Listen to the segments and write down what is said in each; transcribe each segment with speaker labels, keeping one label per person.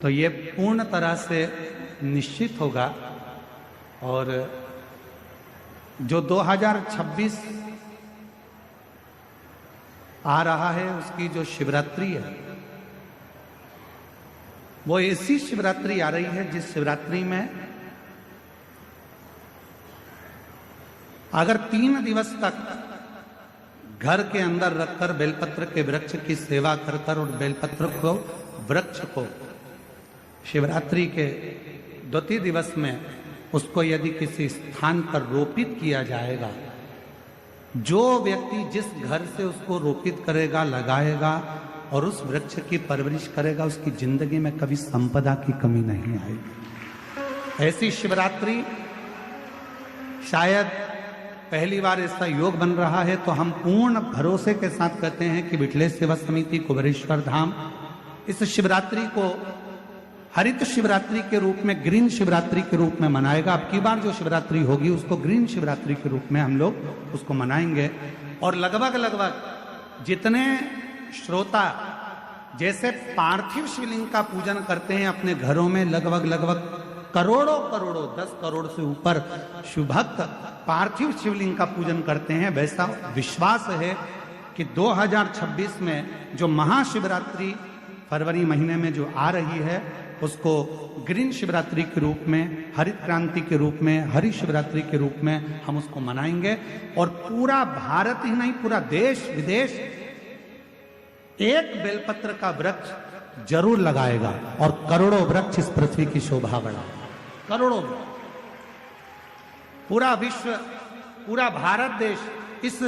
Speaker 1: तो ये पूर्ण तरह से निश्चित होगा। और जो 2026 आ रहा है उसकी जो शिवरात्रि है वो ऐसी शिवरात्रि आ रही है जिस शिवरात्रि में अगर 3 दिवस तक घर के अंदर रखकर बेलपत्र के वृक्ष की सेवा कर और बेलपत्र को वृक्ष को शिवरात्रि के 2 दिवस में उसको यदि किसी स्थान पर रोपित किया जाएगा, जो व्यक्ति जिस घर से उसको रोपित करेगा, लगाएगा और उस वृक्ष की परवरिश करेगा, उसकी जिंदगी में कभी संपदा की कमी नहीं आएगी। ऐसी शिवरात्रि शायद पहली बार ऐसा योग बन रहा है, तो हम पूर्ण भरोसे के साथ कहते हैं कि विठलेश सेवा समिति कुबेरेश्वर धाम इस शिवरात्रि को हरित शिवरात्रि के रूप में, ग्रीन शिवरात्रि के रूप में मनाएगा। अब की बार जो शिवरात्रि होगी उसको ग्रीन शिवरात्रि के रूप में हम लोग उसको मनाएंगे। और लगभग जितने श्रोता जैसे पार्थिव शिवलिंग का पूजन करते हैं अपने घरों में, लगभग करोड़ों 10 करोड़ से ऊपर शिवभक्त पार्थिव शिवलिंग का पूजन करते हैं, वैसा विश्वास है कि 2026 में जो महाशिवरात्रि फरवरी महीने में जो आ रही है उसको ग्रीन शिवरात्रि के रूप में, हरित क्रांति के रूप में, हरि शिवरात्रि के रूप में हम उसको मनाएंगे। और पूरा भारत ही नहीं, पूरा देश विदेश एक बेलपत्र का वृक्ष जरूर लगाएगा और करोड़ों वृक्ष इस पृथ्वी की शोभा बढ़ाएगा। करोड़ों पूरा विश्व, पूरा भारत देश इस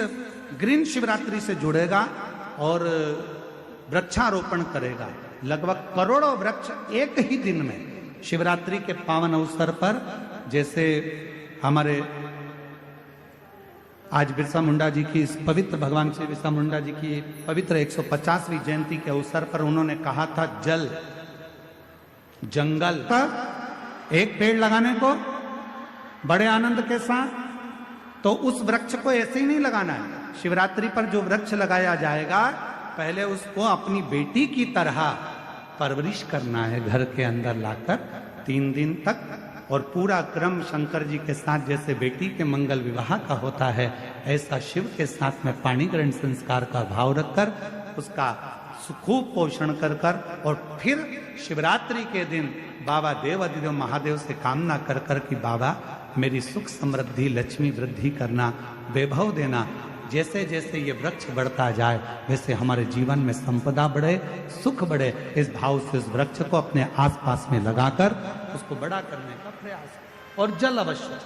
Speaker 1: ग्रीन शिवरात्रि से जुड़ेगा और वृक्षारोपण करेगा। लगभग करोड़ों वृक्ष एक ही दिन में शिवरात्रि के पावन अवसर पर, जैसे हमारे आज बिरसा मुंडा जी की इस पवित्र, भगवान श्री बिरसा मुंडा जी की पवित्र 150वीं जयंती के अवसर पर उन्होंने कहा था जल जंगल पर एक पेड़ लगाने को बड़े आनंद के साथ, तो उस वृक्ष को ऐसे ही नहीं लगाना है। शिवरात्रि पर जो वृक्ष लगाया जाएगा पहले उसको अपनी बेटी की तरह परवरिश करना है, घर के अंदर लाकर 3 दिन तक। और पूरा क्रम शंकर जी के साथ जैसे बेटी के मंगल विवाह का होता है, ऐसा शिव के साथ में पाणी ग्रहण संस्कार का भाव रखकर उसका खूब पोषण कर और फिर शिवरात्रि के दिन बाबा देवाधिदेव महादेव से कामना कर कि बाबा मेरी सुख समृद्धि लक्ष्मी वृद्धि करना, वैभव देना। जैसे जैसे ये वृक्ष बढ़ता जाए वैसे हमारे जीवन में संपदा बढ़े, सुख बढ़े। इस भाव से उस वृक्ष को अपने आसपास में लगाकर उसको बड़ा करने का प्रयास। और जल अवश्य।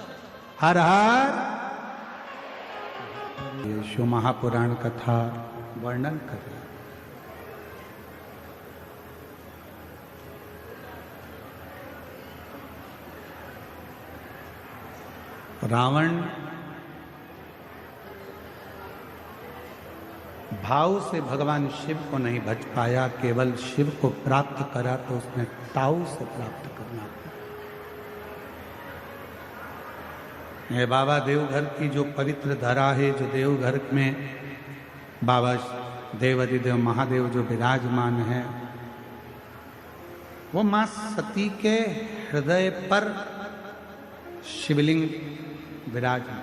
Speaker 1: हर हर शिव महापुराण कथा वर्णन करें। रावण भाव से भगवान शिव को नहीं भज पाया, केवल शिव को प्राप्त करा तो उसने ताऊ से प्राप्त करना। ये बाबा देवघर की जो पवित्र धरा है, जो देवघर में बाबा देवाधिदेव महादेव जो विराजमान है, वो मां सती के हृदय पर शिवलिंग विराजमान।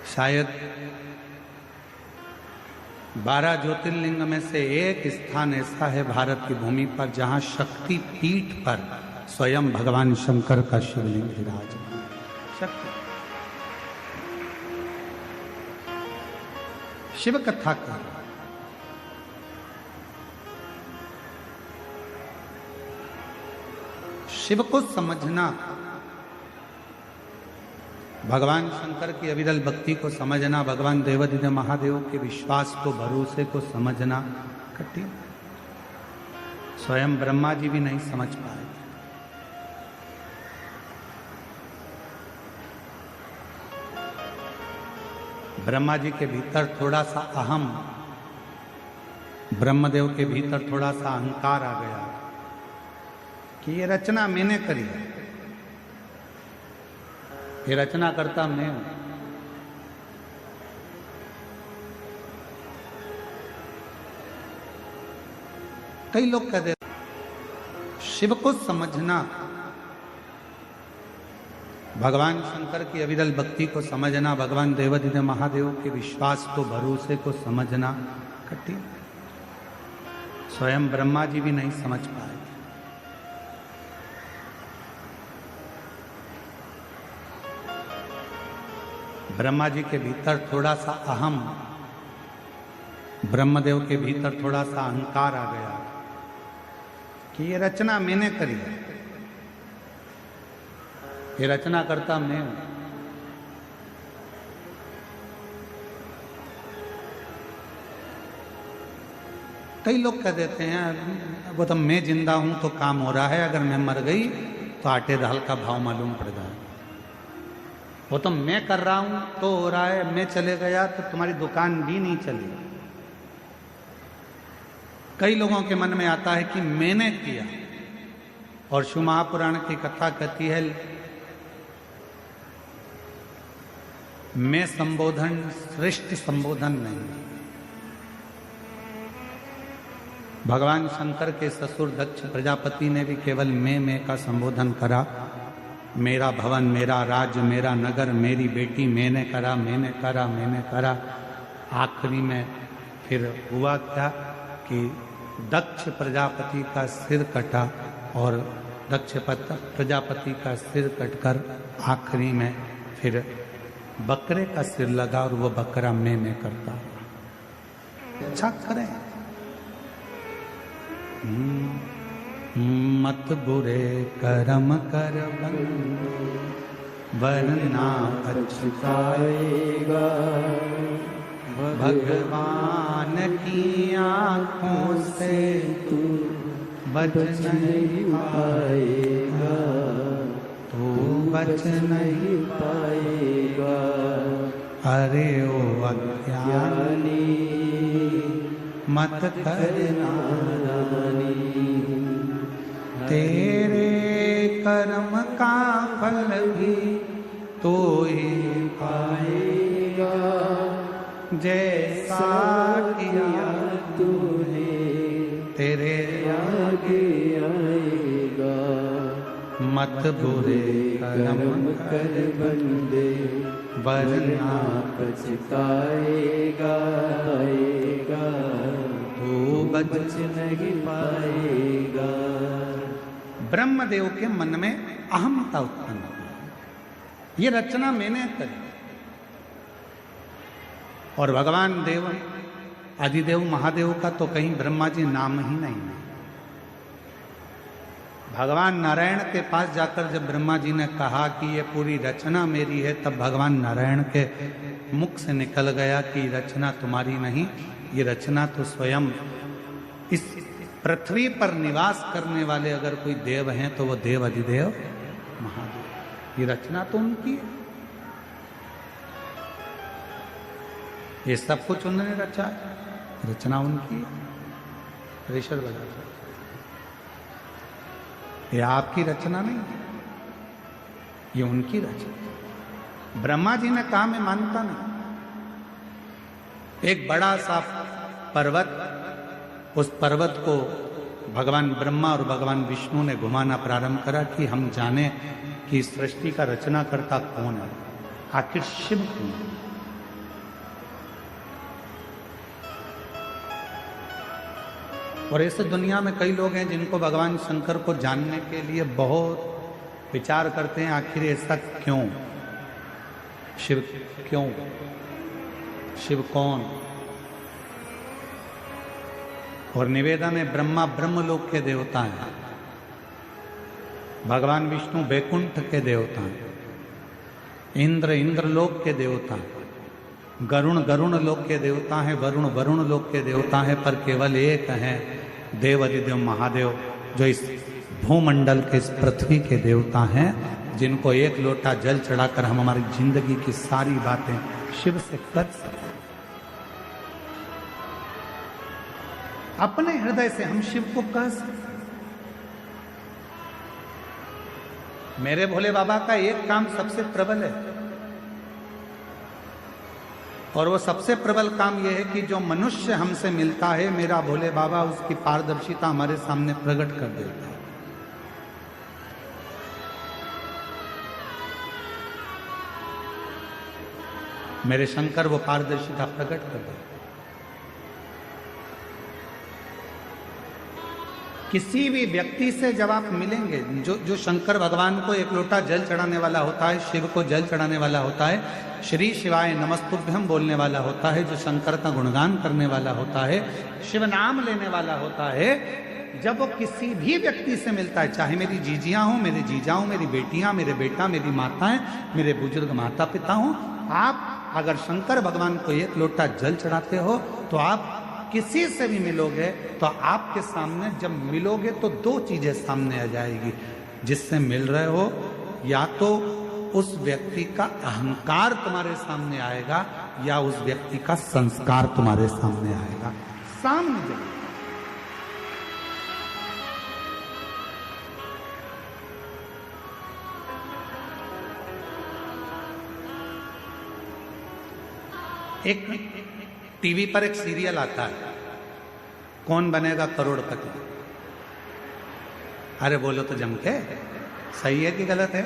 Speaker 1: शायद 12 ज्योतिर्लिंग में से एक स्थान ऐसा है भारत की भूमि पर जहां शक्ति पीठ पर स्वयं भगवान शंकर का शिवलिंग विराजमान। शक्ति शिव कथा का शिव को समझना, भगवान शंकर की अविरल भक्ति को समझना, भगवान देवाधिदेव महादेव के विश्वास को, भरोसे को समझना कठिन। स्वयं ब्रह्मा जी भी नहीं समझ पाए। ब्रह्मा जी के भीतर थोड़ा सा अहम, ब्रह्मदेव के भीतर थोड़ा सा अहंकार आ गया कि ये रचना मैंने करी है, ये रचना करता मैं हूं। कई लोग कह देते शिव को समझना, भगवान शंकर की अविरल भक्ति को समझना, भगवान देवाधिदेव महादेव के विश्वास को, भरोसे को समझना कठिन। स्वयं ब्रह्मा जी भी नहीं समझ पाए। ब्रह्मा जी के भीतर थोड़ा सा अहम, ब्रह्मदेव के भीतर थोड़ा सा अहंकार आ गया कि ये रचना मैंने करी है, ये रचना करता मैं हूं। कई लोग कह देते हैं वो तो मैं जिंदा हूं तो काम हो रहा है, अगर मैं मर गई तो आटे दाल का भाव मालूम पड़ जाए। वो तो मैं कर रहा हूं तो हो रहा है, मैं चले गया तो तुम्हारी दुकान भी नहीं चली। कई लोगों के मन में आता है कि मैंने किया, और शिव महापुराण की कथा कहती है मैं संबोधन श्रेष्ठ संबोधन नहीं। भगवान शंकर के ससुर दक्ष प्रजापति ने भी केवल मैं का संबोधन करा। मेरा भवन, मेरा राज्य, मेरा नगर, मेरी बेटी, मैंने करा, मैंने करा, मैंने करा। आखिरी में फिर हुआ क्या कि दक्ष प्रजापति का सिर कटा, और दक्ष प्रजापति का सिर कटकर आखिरी में फिर बकरे का सिर लगा, और वो बकरा मैं करता। अच्छा करें, मत बुरे कर्म कर वरना पछताएगा। भगवान की आंखों से तू बच नहीं पाएगा, तू बच नहीं पाएगा। अरे ओ अज्ञानी मत करना, तेरे कर्म का फल भी तो ही पाएगा, जैसा किया तूने तेरे आगे आएगा। मत बुरे कर्म कर बंदे वरना पछताएगा, तू बच नहीं पाएगा। ब्रह्मदेव के मन में अहमता उत्पन्न हुई, ये रचना मैंने करी। और भगवान देव आदिदेव महादेव का तो कहीं ब्रह्मा जी नाम ही नहीं है। भगवान नारायण के पास जाकर जब ब्रह्मा जी ने कहा कि ये पूरी रचना मेरी है, तब भगवान नारायण के मुख से निकल गया कि रचना तुम्हारी नहीं, ये रचना तो स्वयं इस पृथ्वी पर निवास करने वाले अगर कोई देव हैं तो वो देव अधिदेव महादेव। ये रचना तो उनकी है, ये सब कुछ उन्होंने रचा है, रचना उनकी है। प्रेशर बजा, ये आपकी रचना नहीं है, ये उनकी रचना। ब्रह्मा जी ने कहा मैं मानता नहीं। एक बड़ा सा पर्वत, उस पर्वत को भगवान ब्रह्मा और भगवान विष्णु ने घुमाना प्रारंभ करा कि हम जाने कि सृष्टि का रचना करता कौन है, आखिर शिव कौन है। और ऐसे दुनिया में कई लोग हैं जिनको भगवान शंकर को जानने के लिए बहुत विचार करते हैं, आखिर ऐसा क्यों, शिव क्यों, शिव कौन। और निवेदन है ब्रह्मा ब्रह्मलोक के देवता हैं, भगवान विष्णु बैकुंठ के देवता हैं, इंद्र इंद्रलोक के देवता हैं, गरुण गरुण लोक के देवता हैं, वरुण वरुण लोक के देवता हैं, पर केवल एक हैं देव अधिदेव महादेव, जो इस भूमंडल के, इस पृथ्वी के देवता हैं, जिनको एक लोटा जल चढ़ाकर हम हमारी जिंदगी की सारी बातें शिव से कर सकते। अपने हृदय से हम शिव को कह सकते। मेरे भोले बाबा का एक काम सबसे प्रबल है, और वो सबसे प्रबल काम यह है कि जो मनुष्य हमसे मिलता है, मेरा भोले बाबा उसकी पारदर्शिता हमारे सामने प्रकट कर देता है। मेरे शंकर वो पारदर्शिता प्रकट कर देते। किसी भी व्यक्ति से जब आप मिलेंगे, जो शंकर भगवान को एक लोटा जल चढ़ाने वाला होता है, शिव को जल चढ़ाने वाला होता है, श्री शिवाय नमस्तुभ्यम बोलने वाला होता है, जो शंकर का गुणगान करने वाला होता है, शिव नाम लेने वाला होता है, जब वो किसी भी व्यक्ति से मिलता है, चाहे मेरी जीजियां हो, मेरे जीजा हो, मेरी बेटियां, मेरे बेटा, मेरी माताएं, मेरे बुजुर्ग माता पिता हो, आप अगर शंकर भगवान को एक लोटा जल चढ़ाते हो तो आप किसी से भी मिलोगे तो आपके सामने जब मिलोगे तो दो चीजें सामने आ जाएगी। जिससे मिल रहे हो, या तो उस व्यक्ति का अहंकार तुम्हारे सामने आएगा या उस व्यक्ति का संस्कार तुम्हारे सामने आएगा। सामने जब एक टीवी पर एक सीरियल आता है, कौन बनेगा करोड़पति। अरे बोलो तो जम के, सही है कि गलत है?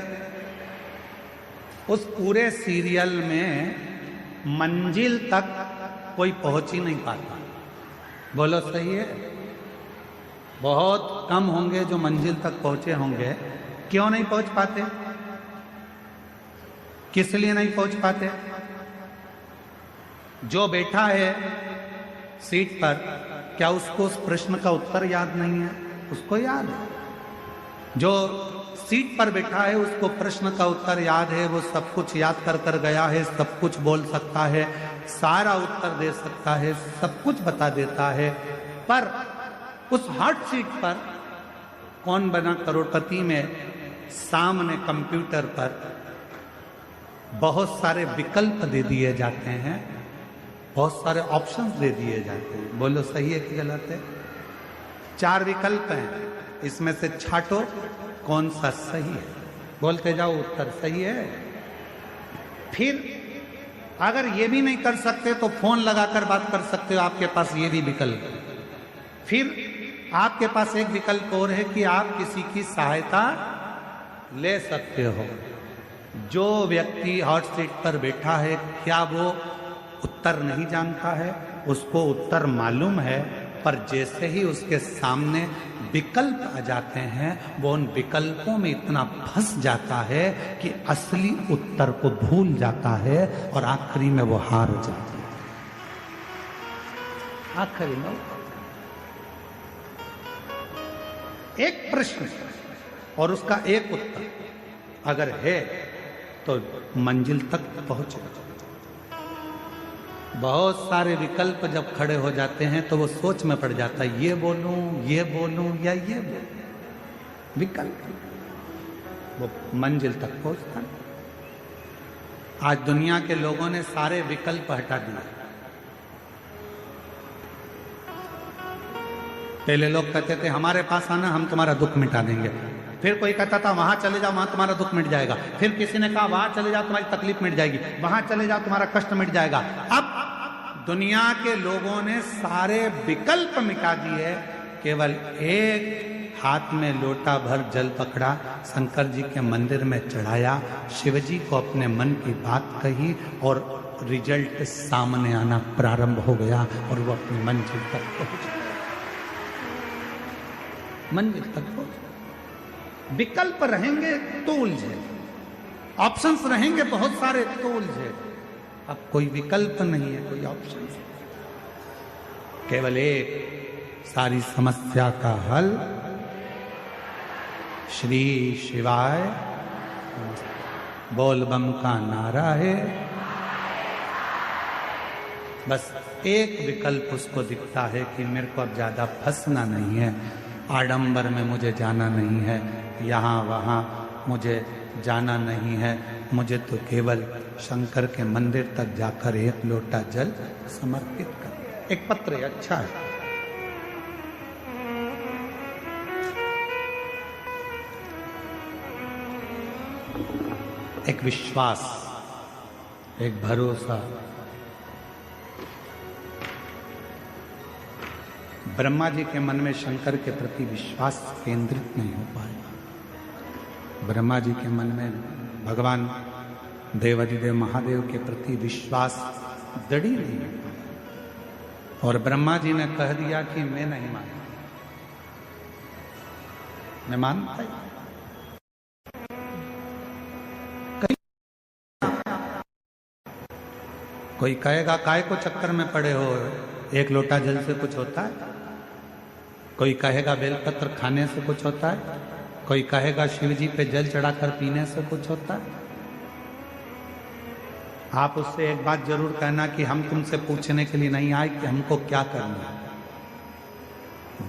Speaker 1: उस पूरे सीरियल में मंजिल तक कोई पहुंच ही नहीं पाता। बोलो सही है? बहुत कम होंगे जो मंजिल तक पहुंचे होंगे। क्यों नहीं पहुंच पाते? किस लिए नहीं पहुंच पाते? जो बैठा है सीट पर, क्या उसको उस प्रश्न का उत्तर याद नहीं है? उसको याद है। जो सीट पर बैठा है उसको प्रश्न का उत्तर याद है, वो सब कुछ याद कर कर गया है, सब कुछ बोल सकता है, सारा उत्तर दे सकता है, सब कुछ बता देता है। पर उस हॉट सीट पर कौन बना करोड़पति में सामने कंप्यूटर पर बहुत सारे विकल्प दे दिए जाते हैं, बहुत सारे ऑप्शंस दे दिए जाते हैं। बोलो सही है कि गलत है? 4 विकल्प हैं, इसमें से छांटो कौन सा सही है। बोलते जाओ उत्तर सही है। फिर अगर ये भी नहीं कर सकते तो फोन लगाकर बात कर सकते हो, आपके पास ये भी विकल्प है। फिर आपके पास एक विकल्प और है कि आप किसी की सहायता ले सकते हो। जो व्यक्ति हॉट सीट पर बैठा है, क्या वो उत्तर नहीं जानता है? उसको उत्तर मालूम है, पर जैसे ही उसके सामने विकल्प आ जाते हैं, वो उन विकल्पों में इतना फंस जाता है कि असली उत्तर को भूल जाता है और आखिरी में वो हार जाता है। आखिरी में एक प्रश्न और उसका एक उत्तर अगर है तो मंजिल तक पहुंचेगा। बहुत सारे विकल्प जब खड़े हो जाते हैं तो वो सोच में पड़ जाता है, ये बोलूं या ये बोलूं। विकल्प वो मंजिल तक पहुंचता है। आज दुनिया के लोगों ने सारे विकल्प हटा दिए। पहले लोग कहते थे हमारे पास आना, हम तुम्हारा दुख मिटा देंगे। फिर कोई कहता था वहां चले जाओ, वहां तुम्हारा दुख मिट जाएगा। फिर किसी ने कहा वहां चले जाओ, तुम्हारी तकलीफ मिट जाएगी, वहां चले जाओ, तुम्हारा कष्ट मिट जाएगा। अब दुनिया के लोगों ने सारे विकल्प मिटा दिए, केवल एक हाथ में लोटा भर जल पकड़ा, शंकर जी के मंदिर में चढ़ाया, शिव जी को अपने मन की बात कही और रिजल्ट सामने आना प्रारंभ हो गया और वो अपनी मंजिल तक पहुंच गया। मंजिल तक पहुंच। विकल्प रहेंगे तो उलझे, ऑप्शंस रहेंगे बहुत सारे तो उलझे। अब कोई विकल्प नहीं है, कोई ऑप्शन, केवल एक सारी समस्या का हल श्री शिवाय बोल बम का नारा है। बस एक विकल्प उसको दिखता है कि मेरे को अब ज्यादा फंसना नहीं है, आडंबर में मुझे जाना नहीं है, यहाँ वहाँ मुझे जाना नहीं है, मुझे तो केवल शंकर के मंदिर तक जाकर एक लोटा जल समर्पित कर। एक पत्र अच्छा है, एक विश्वास, एक भरोसा, ब्रह्मा जी के मन में शंकर के प्रति विश्वास केंद्रित नहीं हो पाएगा। ब्रह्मा जी के मन में भगवान देवाधिदेव महादेव के प्रति विश्वास दृढ़ नहीं हो पाया। और ब्रह्मा जी ने कह दिया कि मैं नहीं मानता, मैं मानता ही। कोई कहेगा काय को चक्कर में पड़े हो, एक लोटा जल से कुछ होता है। कोई कहेगा बेलपत्र खाने से कुछ होता है। कोई कहेगा शिव जी पे जल चढ़ाकर पीने से कुछ होता है। आप उससे एक बात जरूर कहना कि हम तुमसे पूछने के लिए नहीं आए कि हमको क्या करना है।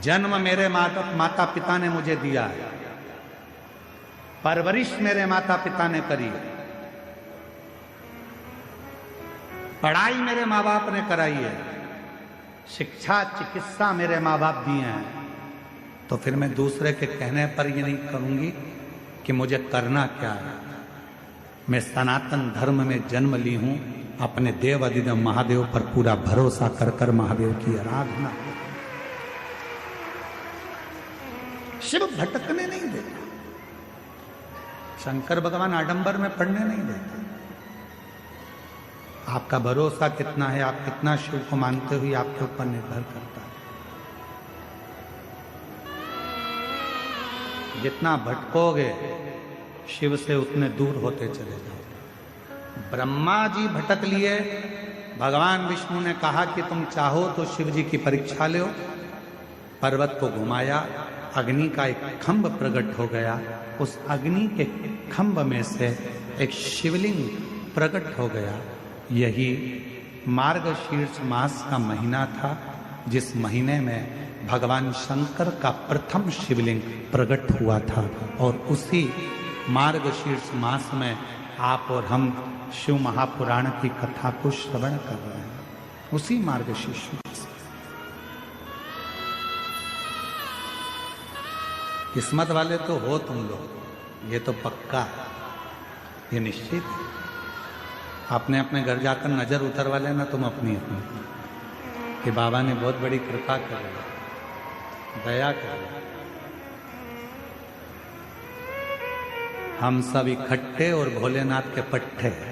Speaker 1: जन्म मेरे माता पिता ने मुझे दिया है, परवरिश मेरे माता पिता ने करी है, पढ़ाई मेरे माँ बाप ने कराई है, शिक्षा चिकित्सा मेरे माँ बाप दिए हैं। तो फिर मैं दूसरे के कहने पर ये नहीं करूंगी कि मुझे करना क्या है। मैं सनातन धर्म में जन्म ली हूं, अपने देव अधिदेव महादेव पर पूरा भरोसा कर कर महादेव की आराधना। शिव भटकने नहीं देता, शंकर भगवान आडंबर में पड़ने नहीं देता। आपका भरोसा कितना है, आप कितना शिव को मानते हुए आपके ऊपर निर्भर करता है। जितना भटकोगे शिव से उतने दूर होते चले जाओगे। ब्रह्मा जी भटक लिए, भगवान विष्णु ने कहा कि तुम चाहो तो शिव जी की परीक्षा लो। पर्वत को घुमाया, अग्नि का एक खंभ प्रकट हो गया। उस अग्नि के खंभ में से एक शिवलिंग प्रकट हो गया। यही मार्गशीर्ष मास का महीना था, जिस महीने में भगवान शंकर का प्रथम शिवलिंग प्रकट हुआ था। और उसी मार्गशीर्ष मास में आप और हम शिव महापुराण की कथा को श्रवण कर रहे हैं। उसी मार्गशीर्ष मास किस्मत वाले तो हो तुम लोग, ये तो पक्का है, ये निश्चित है। आपने अपने घर जाकर नजर उतरवा लेना तुम अपनी कि बाबा ने बहुत बड़ी कृपा कर ली, दया कर ली। हम सब इकट्ठे और भोलेनाथ के पट्टे हैं।